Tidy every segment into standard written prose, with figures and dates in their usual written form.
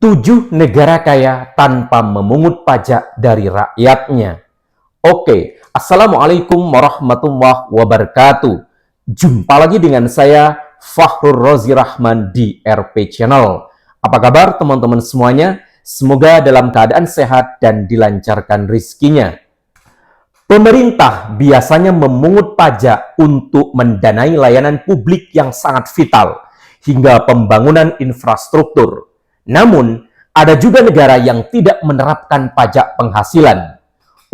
7 negara kaya tanpa memungut pajak dari rakyatnya. Oke, Assalamualaikum warahmatullahi wabarakatuh. Jumpa lagi dengan saya, Fakhrul Razi Rahman di RP Channel. Apa kabar teman-teman semuanya? Semoga dalam keadaan sehat dan dilancarkan rizkinya. Pemerintah biasanya memungut pajak untuk mendanai layanan publik yang sangat vital, hingga pembangunan infrastruktur. Namun, ada juga negara yang tidak menerapkan pajak penghasilan.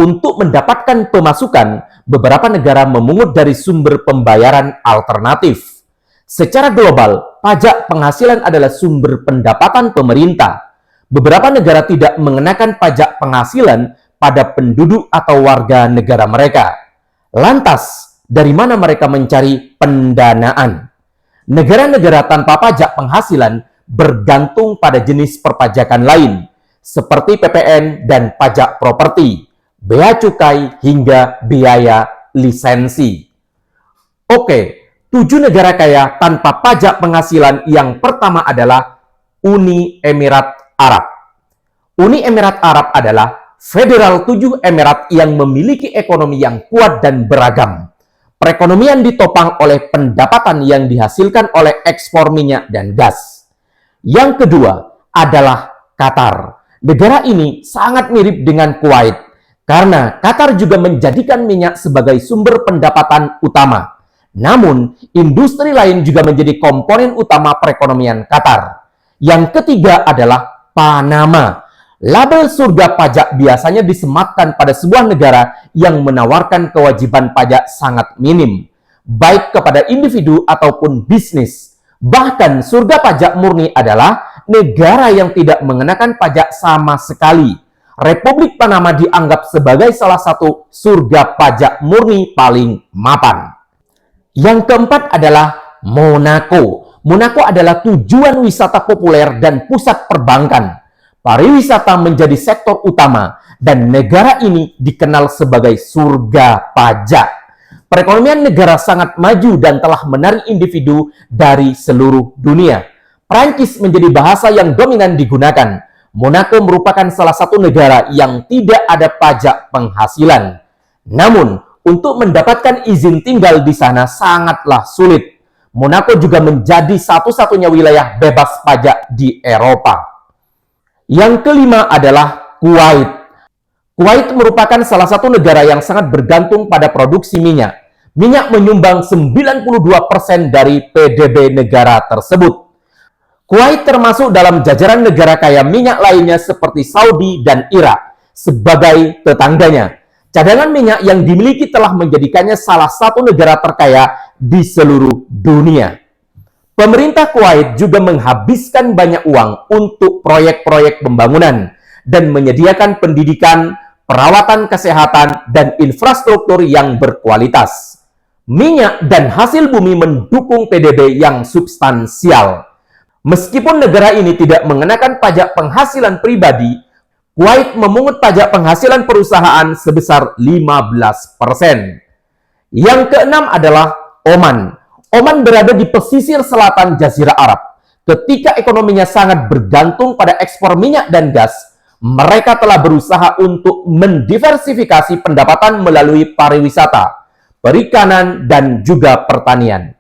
Untuk mendapatkan pemasukan, beberapa negara memungut dari sumber pembayaran alternatif. Secara global, pajak penghasilan adalah sumber pendapatan pemerintah. Beberapa negara tidak mengenakan pajak penghasilan pada penduduk atau warga negara mereka. Lantas, dari mana mereka mencari pendanaan? Negara-negara tanpa pajak penghasilan bergantung pada jenis perpajakan lain, seperti PPN dan pajak properti, bea cukai, hingga biaya lisensi. Oke, 7 negara kaya tanpa pajak penghasilan. Yang pertama adalah Uni Emirat Arab. Uni Emirat Arab adalah federal 7 emirat yang memiliki ekonomi yang kuat dan beragam. Perekonomian ditopang oleh pendapatan yang dihasilkan oleh ekspor minyak dan gas. Yang kedua adalah Qatar. Negara ini sangat mirip dengan Kuwait, karena Qatar juga menjadikan minyak sebagai sumber pendapatan utama. Namun, industri lain juga menjadi komponen utama perekonomian Qatar. Yang ketiga adalah Panama. Label surga pajak biasanya disematkan pada sebuah negara yang menawarkan kewajiban pajak sangat minim, baik kepada individu ataupun bisnis. Bahkan surga pajak murni adalah negara yang tidak mengenakan pajak sama sekali. Republik Panama dianggap sebagai salah satu surga pajak murni paling mapan. Yang keempat adalah Monaco. Monaco adalah tujuan wisata populer dan pusat perbankan. Pariwisata menjadi sektor utama dan negara ini dikenal sebagai surga pajak. Perekonomian negara sangat maju dan telah menarik individu dari seluruh dunia. Prancis menjadi bahasa yang dominan digunakan. Monaco merupakan salah satu negara yang tidak ada pajak penghasilan. Namun, untuk mendapatkan izin tinggal di sana sangatlah sulit. Monaco juga menjadi satu-satunya wilayah bebas pajak di Eropa. Yang kelima adalah Kuwait. Kuwait merupakan salah satu negara yang sangat bergantung pada produksi minyak. Minyak menyumbang 92% dari PDB negara tersebut. Kuwait termasuk dalam jajaran negara kaya minyak lainnya seperti Saudi dan Irak sebagai tetangganya. Cadangan minyak yang dimiliki telah menjadikannya salah satu negara terkaya di seluruh dunia. Pemerintah Kuwait juga menghabiskan banyak uang untuk proyek-proyek pembangunan dan menyediakan pendidikan, perawatan kesehatan, dan infrastruktur yang berkualitas. Minyak dan hasil bumi mendukung PDB yang substansial. Meskipun negara ini tidak mengenakan pajak penghasilan pribadi, Kuwait memungut pajak penghasilan perusahaan sebesar 15%. Yang keenam adalah Oman. Oman berada di pesisir selatan Jazirah Arab. Ketika ekonominya sangat bergantung pada ekspor minyak dan gas, mereka telah berusaha untuk mendiversifikasi pendapatan melalui pariwisata, perikanan, dan juga pertanian.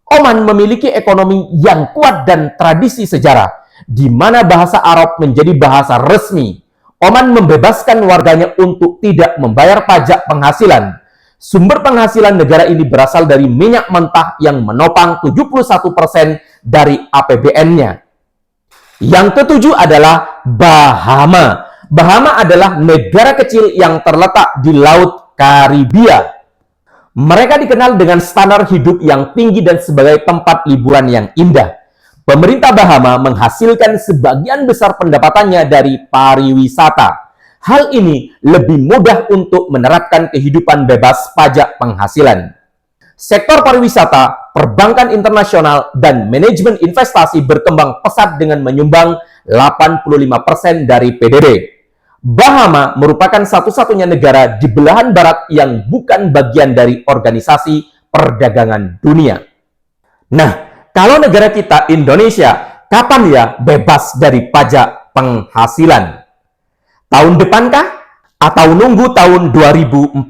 Oman memiliki ekonomi yang kuat dan tradisi sejarah, di mana bahasa Arab menjadi bahasa resmi. Oman membebaskan warganya untuk tidak membayar pajak penghasilan. Sumber penghasilan negara ini berasal dari minyak mentah yang menopang 71% dari APBN-nya. Yang ketujuh adalah Bahama. Bahama adalah negara kecil yang terletak di Laut Karibia. Mereka dikenal dengan standar hidup yang tinggi dan sebagai tempat liburan yang indah. Pemerintah Bahama menghasilkan sebagian besar pendapatannya dari pariwisata. Hal ini lebih mudah untuk menerapkan kehidupan bebas pajak penghasilan. Sektor pariwisata, perbankan internasional, dan manajemen investasi berkembang pesat dengan menyumbang 85% dari PDB. Bahama merupakan satu-satunya negara di belahan barat yang bukan bagian dari Organisasi Perdagangan Dunia. Nah, kalau negara kita, Indonesia, kapan ya bebas dari pajak penghasilan. Tahun depankah? Atau nunggu tahun 2045?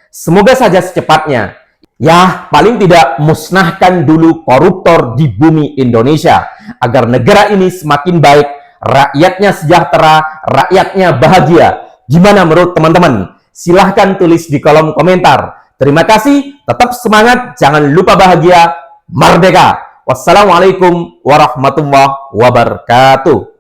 Semoga saja secepatnya. Ya, paling tidak musnahkan dulu koruptor di bumi Indonesia, agar negara ini semakin baik, rakyatnya sejahtera, rakyatnya bahagia. Gimana menurut teman-teman? Silahkan tulis di kolom komentar. Terima kasih, tetap semangat, jangan lupa bahagia, merdeka. Wassalamualaikum warahmatullahi wabarakatuh.